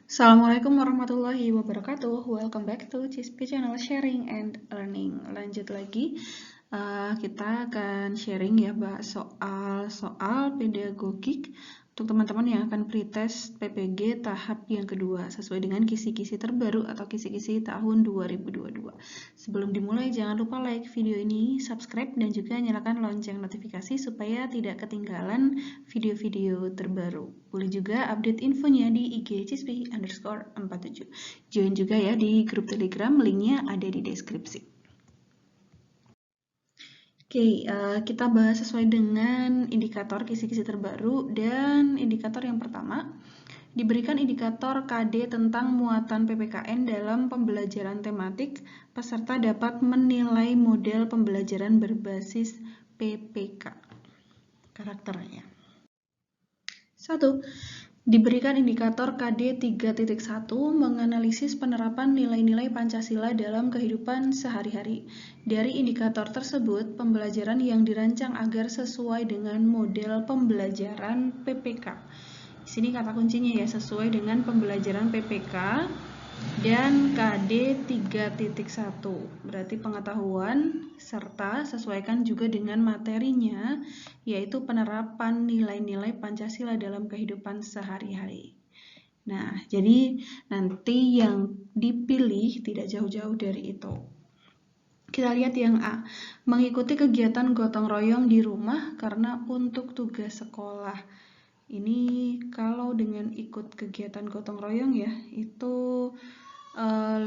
Assalamualaikum warahmatullahi wabarakatuh. Welcome back to CISP Channel Sharing and Learning. Lanjut lagi, kita akan sharing ya bahas soal pedagogik untuk teman-teman yang akan pretest PPG tahap yang kedua sesuai dengan kisi-kisi terbaru atau kisi-kisi tahun 2022. Sebelum dimulai jangan lupa like video ini, subscribe dan juga nyalakan lonceng notifikasi supaya tidak ketinggalan video-video terbaru. Boleh juga update infonya di IG cispi_47. Join juga ya di grup Telegram, linknya ada di deskripsi. Oke, kita bahas sesuai dengan indikator kisi-kisi terbaru dan indikator yang pertama. Diberikan indikator KD tentang muatan PPKN dalam pembelajaran tematik, peserta dapat menilai model pembelajaran berbasis PPK. Karakternya. 1. Diberikan indikator KD 3.1 menganalisis penerapan nilai-nilai Pancasila dalam kehidupan sehari-hari. Dari indikator tersebut, pembelajaran yang dirancang agar sesuai dengan model pembelajaran PPK. Di sini kata kuncinya ya, sesuai dengan pembelajaran PPK dan KD 3.1. Berarti pengetahuan serta sesuaikan juga dengan materinya, yaitu penerapan nilai-nilai Pancasila dalam kehidupan sehari-hari. Nah, jadi nanti yang dipilih tidak jauh-jauh dari itu. Kita lihat yang A, mengikuti kegiatan gotong royong di rumah karena untuk tugas sekolah. Ini kalau dengan ikut kegiatan gotong royong ya, itu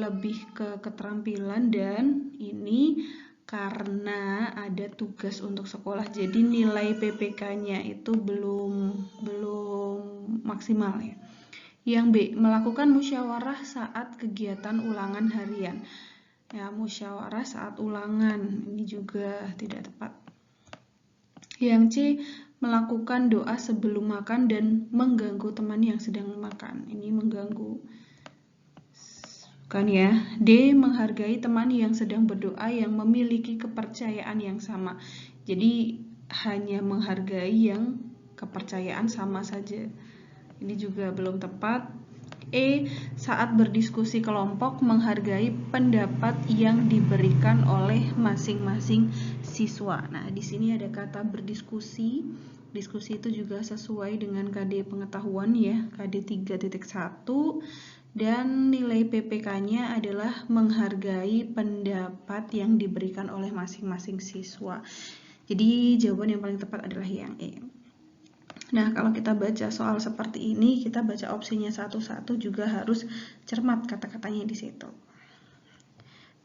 lebih ke keterampilan dan ini karena ada tugas untuk sekolah. Jadi nilai PPK-nya itu belum maksimal ya. Yang B, melakukan musyawarah saat kegiatan ulangan harian. Ya, musyawarah saat ulangan ini juga tidak tepat. Yang C, melakukan doa sebelum makan dan mengganggu teman yang sedang makan. Ini mengganggu. Kan ya. D, menghargai teman yang sedang berdoa yang memiliki kepercayaan yang sama. Jadi hanya menghargai yang kepercayaan sama saja. Ini juga belum tepat. E, saat berdiskusi kelompok menghargai pendapat yang diberikan oleh masing-masing siswa. Nah, di sini ada kata berdiskusi. Diskusi itu juga sesuai dengan KD pengetahuan ya, KD 3.1 dan nilai PPK-nya adalah menghargai pendapat yang diberikan oleh masing-masing siswa. Jadi jawaban yang paling tepat adalah yang E. Nah, kalau kita baca soal seperti ini, kita baca opsinya satu-satu juga harus cermat kata-katanya di situ.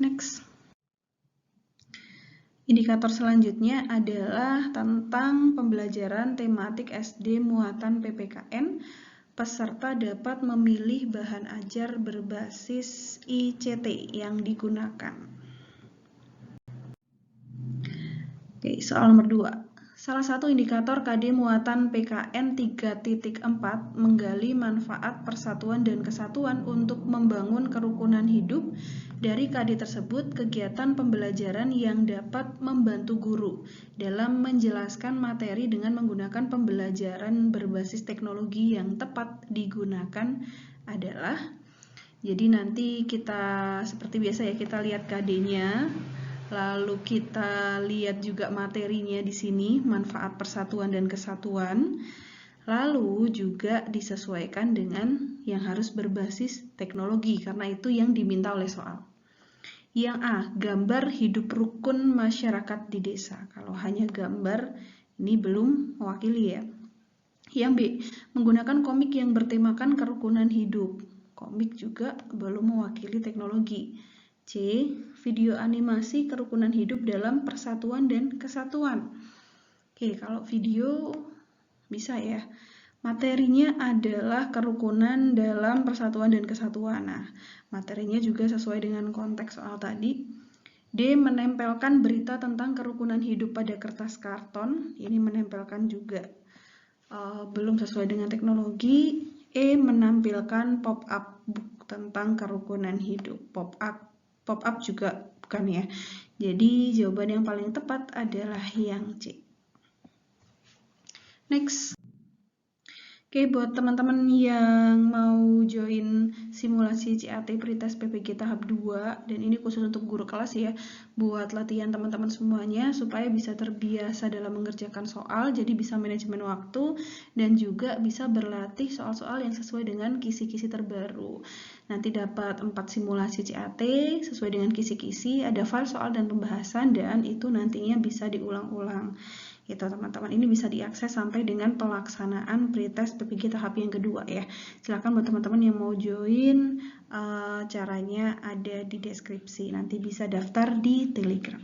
Next. Indikator selanjutnya adalah tentang pembelajaran tematik SD muatan PPKN. Peserta dapat memilih bahan ajar berbasis ICT yang digunakan. Oke, soal nomor 2. Salah satu indikator KD muatan PKN 3.4 menggali manfaat persatuan dan kesatuan untuk membangun kerukunan hidup. Dari KD tersebut, kegiatan pembelajaran yang dapat membantu guru dalam menjelaskan materi dengan menggunakan pembelajaran berbasis teknologi yang tepat digunakan adalah, jadi nanti kita seperti biasa ya, kita lihat KD-nya. Lalu kita lihat juga materinya di sini, manfaat persatuan dan kesatuan. Lalu juga disesuaikan dengan yang harus berbasis teknologi, karena itu yang diminta oleh soal. Yang A, gambar hidup rukun masyarakat di desa. Kalau hanya gambar, ini belum mewakili ya. Yang B, menggunakan komik yang bertemakan kerukunan hidup. Komik juga belum mewakili teknologi. C, video animasi kerukunan hidup dalam persatuan dan kesatuan. Oke, kalau video bisa ya. Materinya adalah kerukunan dalam persatuan dan kesatuan. Nah, materinya juga sesuai dengan konteks soal tadi. D, menempelkan berita tentang kerukunan hidup pada kertas karton. Ini menempelkan juga belum sesuai dengan teknologi. E, menampilkan pop-up tentang kerukunan hidup. Pop-up juga bukan ya. Jadi jawaban yang paling tepat adalah yang C. Next. Oke, buat teman-teman yang mau join simulasi CAT pretest PPG tahap 2, dan ini khusus untuk guru kelas ya, buat latihan teman-teman semuanya supaya bisa terbiasa dalam mengerjakan soal, jadi bisa manajemen waktu dan juga bisa berlatih soal-soal yang sesuai dengan kisi-kisi terbaru. Nanti dapat 4 simulasi CAT sesuai dengan kisi-kisi, ada file soal dan pembahasan, dan itu nantinya bisa diulang-ulang. Gitu teman-teman, ini bisa diakses sampai dengan pelaksanaan pretest PPG tahap yang kedua ya. Silakan buat teman-teman yang mau join, caranya ada di deskripsi, nanti bisa daftar di Telegram.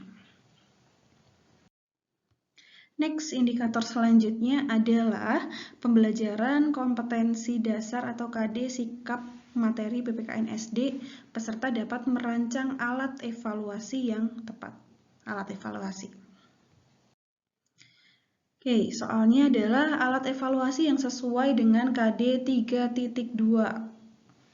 Next, indikator selanjutnya adalah pembelajaran kompetensi dasar atau KD sikap materi PPKN SD. Peserta dapat merancang alat evaluasi yang tepat. Alat evaluasi. Oke, soalnya adalah alat evaluasi yang sesuai dengan KD 3.2.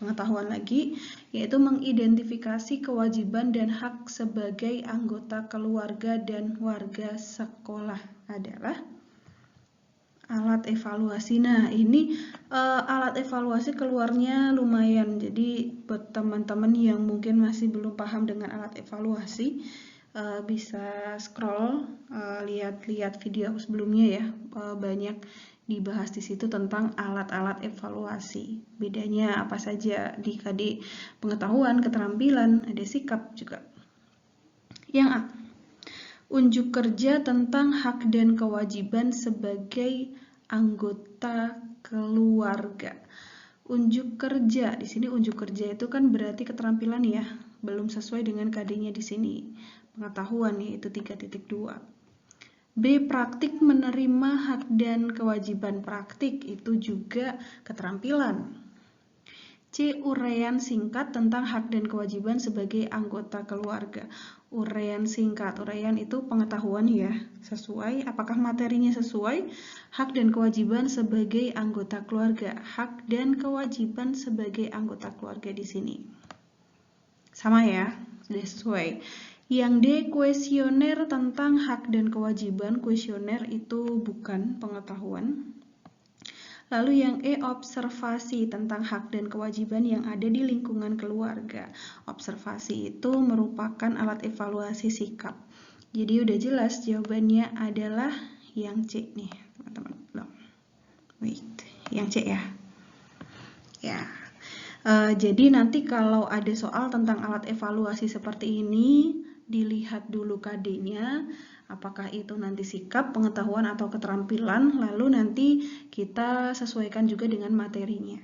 Pengetahuan lagi, yaitu mengidentifikasi kewajiban dan hak sebagai anggota keluarga dan warga sekolah adalah alat evaluasi. Nah, ini alat evaluasi keluarnya lumayan. Jadi, buat teman-teman yang mungkin masih belum paham dengan alat evaluasi, bisa scroll, lihat-lihat video aku sebelumnya ya, banyak dibahas di situ tentang alat-alat evaluasi. Bedanya apa saja di KD pengetahuan, keterampilan, ada sikap juga. Yang A, unjuk kerja tentang hak dan kewajiban sebagai anggota keluarga. Unjuk kerja, di sini unjuk kerja itu kan berarti keterampilan ya, belum sesuai dengan KD-nya di sini. Pengetahuan yaitu 3.2. B, praktik menerima hak dan kewajiban praktik, itu juga keterampilan. C, uraian singkat tentang hak dan kewajiban sebagai anggota keluarga. Uraian singkat, uraian itu pengetahuan ya, sesuai, apakah materinya sesuai, hak dan kewajiban sebagai anggota keluarga. Hak dan kewajiban sebagai anggota keluarga di sini. Sama ya, sudah sesuai. Yang D, kuesioner tentang hak dan kewajiban. Kuesioner itu bukan pengetahuan. Lalu yang E, observasi tentang hak dan kewajiban yang ada di lingkungan keluarga. Observasi itu merupakan alat evaluasi sikap. Jadi udah jelas jawabannya adalah yang C nih, teman-teman. Wait, yang C ya. Ya. Jadi nanti kalau ada soal tentang alat evaluasi seperti ini, dilihat dulu KD-nya, apakah itu nanti sikap, pengetahuan, atau keterampilan, lalu nanti kita sesuaikan juga dengan materinya.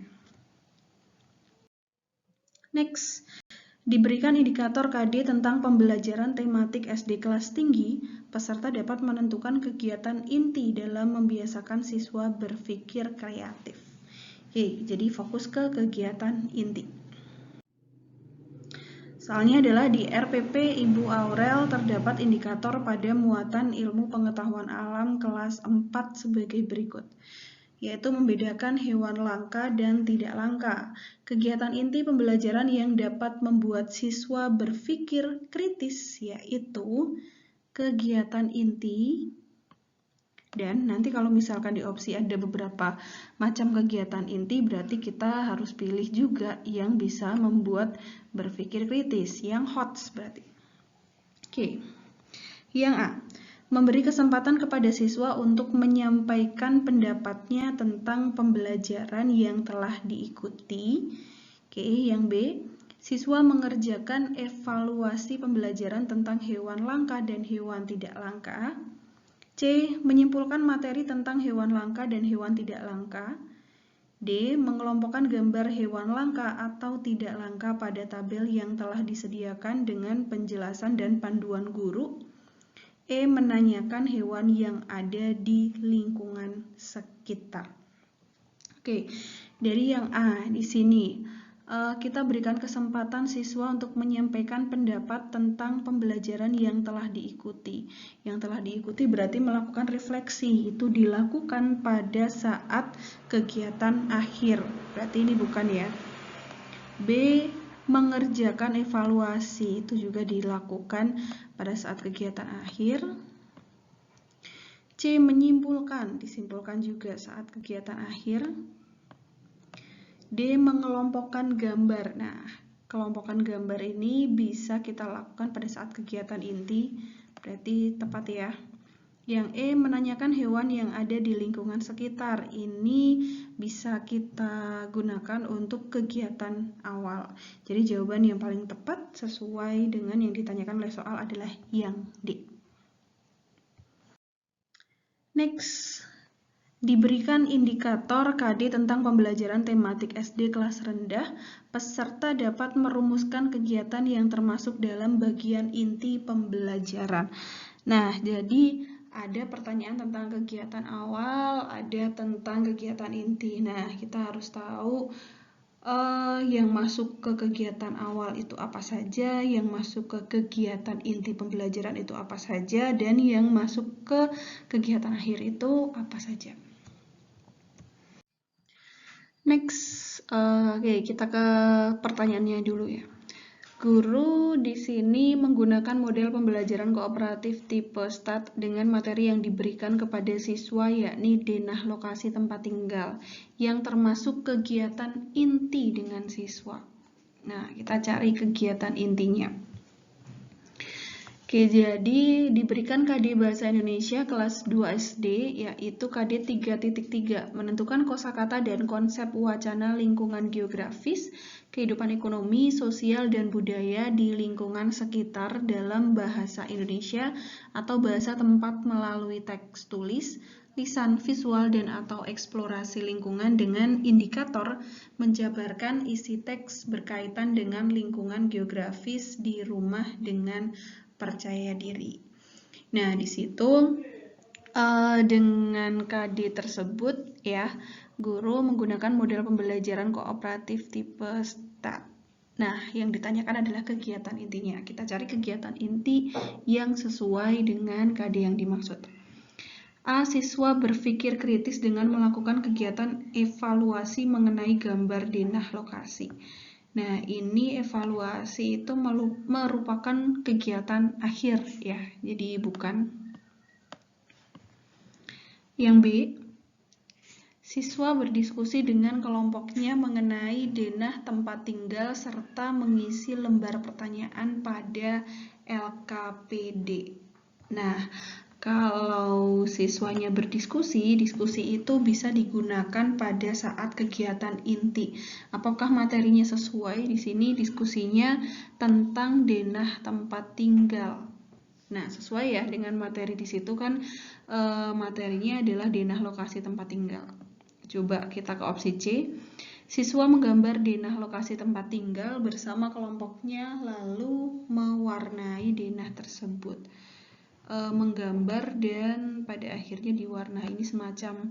Next, diberikan indikator KD tentang pembelajaran tematik SD kelas tinggi, peserta dapat menentukan kegiatan inti dalam membiasakan siswa berpikir kreatif. Oke, jadi fokus ke kegiatan inti. Soalnya adalah di RPP Ibu Aurel terdapat indikator pada muatan ilmu pengetahuan alam kelas 4 sebagai berikut, yaitu membedakan hewan langka dan tidak langka. Kegiatan inti pembelajaran yang dapat membuat siswa berpikir kritis, yaitu kegiatan inti. Dan nanti kalau misalkan di opsi ada beberapa macam kegiatan inti, berarti kita harus pilih juga yang bisa membuat berpikir kritis, yang HOTS berarti. Oke. Yang A, memberi kesempatan kepada siswa untuk menyampaikan pendapatnya tentang pembelajaran yang telah diikuti. Oke, yang B, siswa mengerjakan evaluasi pembelajaran tentang hewan langka dan hewan tidak langka. C, menyimpulkan materi tentang hewan langka dan hewan tidak langka. D, mengelompokkan gambar hewan langka atau tidak langka pada tabel yang telah disediakan dengan penjelasan dan panduan guru. E, menanyakan hewan yang ada di lingkungan sekitar. Oke, dari yang A di sini kita berikan kesempatan siswa untuk menyampaikan pendapat tentang pembelajaran yang telah diikuti. Yang telah diikuti berarti melakukan refleksi, itu dilakukan pada saat kegiatan akhir. Berarti ini bukan ya. B, mengerjakan evaluasi, itu juga dilakukan pada saat kegiatan akhir. C, menyimpulkan, disimpulkan juga saat kegiatan akhir. D. Mengelompokkan gambar. Nah, kelompokan gambar ini bisa kita lakukan pada saat kegiatan inti, berarti tepat ya. Yang E. Menanyakan hewan yang ada di lingkungan sekitar. Ini bisa kita gunakan untuk kegiatan awal. Jadi jawaban yang paling tepat sesuai dengan yang ditanyakan oleh soal adalah yang D. Next, diberikan indikator KD tentang pembelajaran tematik SD kelas rendah, peserta dapat merumuskan kegiatan yang termasuk dalam bagian inti pembelajaran. Nah, jadi ada pertanyaan tentang kegiatan awal, ada tentang kegiatan inti. Nah, kita harus tahu yang masuk ke kegiatan awal itu apa saja, yang masuk ke kegiatan inti pembelajaran itu apa saja, dan yang masuk ke kegiatan akhir itu apa saja. Next, oke, kita ke pertanyaannya dulu ya. Guru di sini menggunakan model pembelajaran kooperatif tipe STAT dengan materi yang diberikan kepada siswa, yakni denah lokasi tempat tinggal, yang termasuk kegiatan inti dengan siswa. Nah, kita cari kegiatan intinya. Oke, jadi diberikan KD Bahasa Indonesia kelas 2 SD, yaitu KD 3.3, menentukan kosakata dan konsep wacana lingkungan geografis, kehidupan ekonomi, sosial, dan budaya di lingkungan sekitar dalam bahasa Indonesia atau bahasa tempat melalui teks tulis, lisan, visual, dan atau eksplorasi lingkungan dengan indikator menjabarkan isi teks berkaitan dengan lingkungan geografis di rumah dengan percaya diri. Nah, di situ dengan KD tersebut ya, guru menggunakan model pembelajaran kooperatif tipe STAT. Nah, yang ditanyakan adalah kegiatan intinya. Kita cari kegiatan inti yang sesuai dengan KD yang dimaksud. A. Siswa berpikir kritis dengan melakukan kegiatan evaluasi mengenai gambar denah lokasi. Nah, ini evaluasi itu merupakan kegiatan akhir ya, jadi bukan. Yang B, siswa berdiskusi dengan kelompoknya mengenai denah tempat tinggal serta mengisi lembar pertanyaan pada LKPD. Nah, kalau siswanya berdiskusi, diskusi itu bisa digunakan pada saat kegiatan inti. Apakah materinya sesuai? Di sini diskusinya tentang denah tempat tinggal. Nah, sesuai ya dengan materi di situ kan materinya adalah denah lokasi tempat tinggal. Coba kita ke opsi C. Siswa menggambar denah lokasi tempat tinggal bersama kelompoknya lalu mewarnai denah tersebut. Menggambar dan pada akhirnya diwarnai, ini semacam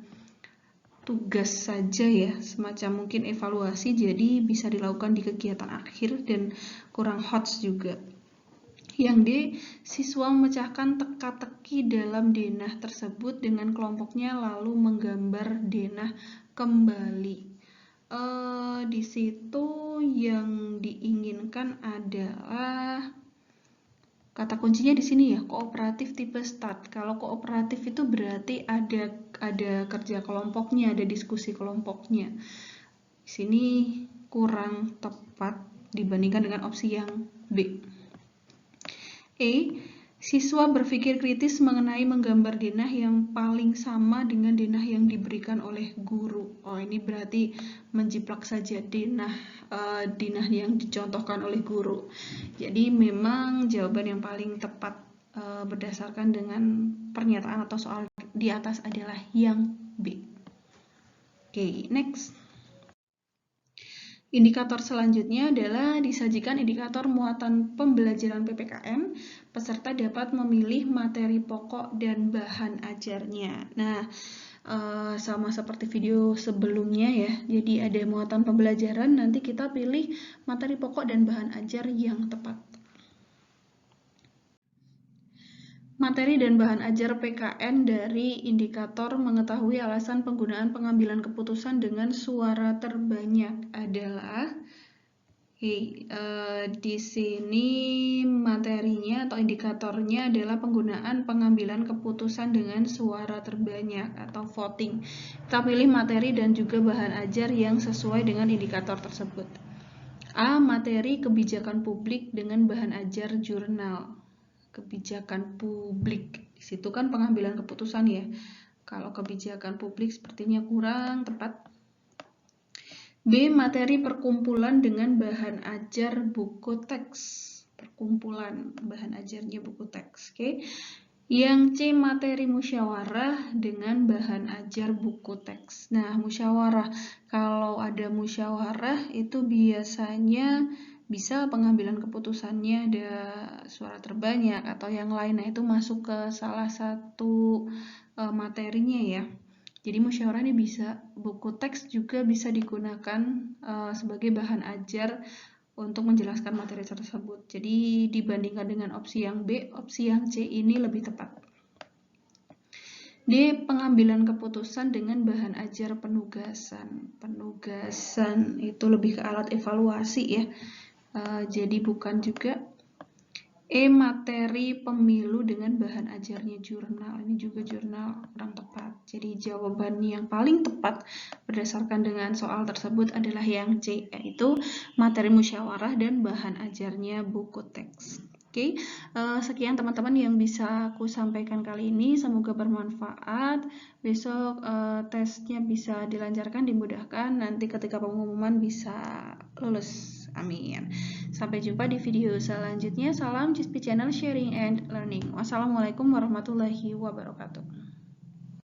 tugas saja ya, semacam mungkin evaluasi, jadi bisa dilakukan di kegiatan akhir dan kurang hots juga. Yang D, siswa memecahkan teka-teki dalam denah tersebut dengan kelompoknya lalu menggambar denah kembali. Di situ yang diinginkan adalah kata kuncinya di sini ya, kooperatif tipe STAT. Kalau kooperatif itu berarti ada kerja kelompoknya, ada diskusi kelompoknya. Di sini kurang tepat dibandingkan dengan opsi yang B. E, siswa berpikir kritis mengenai menggambar denah yang paling sama dengan denah yang diberikan oleh guru. Oh, ini berarti menjiplak saja denah yang dicontohkan oleh guru. Jadi memang jawaban yang paling tepat berdasarkan dengan pernyataan atau soal di atas adalah yang B. Oke, next. Indikator selanjutnya adalah disajikan indikator muatan pembelajaran PPKN. Peserta dapat memilih materi pokok dan bahan ajarnya. Nah, sama seperti video sebelumnya ya. Jadi ada muatan pembelajaran, nanti kita pilih materi pokok dan bahan ajar yang tepat. Materi dan bahan ajar PKN dari indikator mengetahui alasan penggunaan pengambilan keputusan dengan suara terbanyak adalah Di sini materinya atau indikatornya adalah penggunaan pengambilan keputusan dengan suara terbanyak atau voting. Kita pilih materi dan juga bahan ajar yang sesuai dengan indikator tersebut. A. Materi kebijakan publik dengan bahan ajar jurnal. Kebijakan publik, di situ kan pengambilan keputusan ya. Kalau kebijakan publik sepertinya kurang tepat. B. Materi perkumpulan dengan bahan ajar buku teks. Perkumpulan bahan ajarnya buku teks. Oke. Yang C. Materi musyawarah dengan bahan ajar buku teks. Nah, musyawarah. Kalau ada musyawarah itu biasanya bisa pengambilan keputusannya ada suara terbanyak atau yang lain. Nah, itu masuk ke salah satu materinya ya. Jadi musyawarah ini bisa, buku teks juga bisa digunakan sebagai bahan ajar untuk menjelaskan materi tersebut. Jadi dibandingkan dengan opsi yang B, opsi yang C ini lebih tepat. D. Pengambilan keputusan dengan bahan ajar penugasan. Penugasan itu lebih ke alat evaluasi ya. Jadi bukan juga. E. Materi pemilu dengan bahan ajarnya jurnal. Ini juga jurnal, kurang tepat. Jadi jawaban yang paling tepat berdasarkan dengan soal tersebut adalah yang C, yaitu materi musyawarah dan bahan ajarnya buku teks. Oke, sekian teman-teman yang bisa aku sampaikan kali ini. Semoga bermanfaat. Besok tesnya bisa dilancarkan, dimudahkan. Nanti ketika pengumuman bisa lulus. Amin. Sampai jumpa di video selanjutnya. Salam Cispi Channel Sharing and Learning. Wassalamualaikum warahmatullahi wabarakatuh.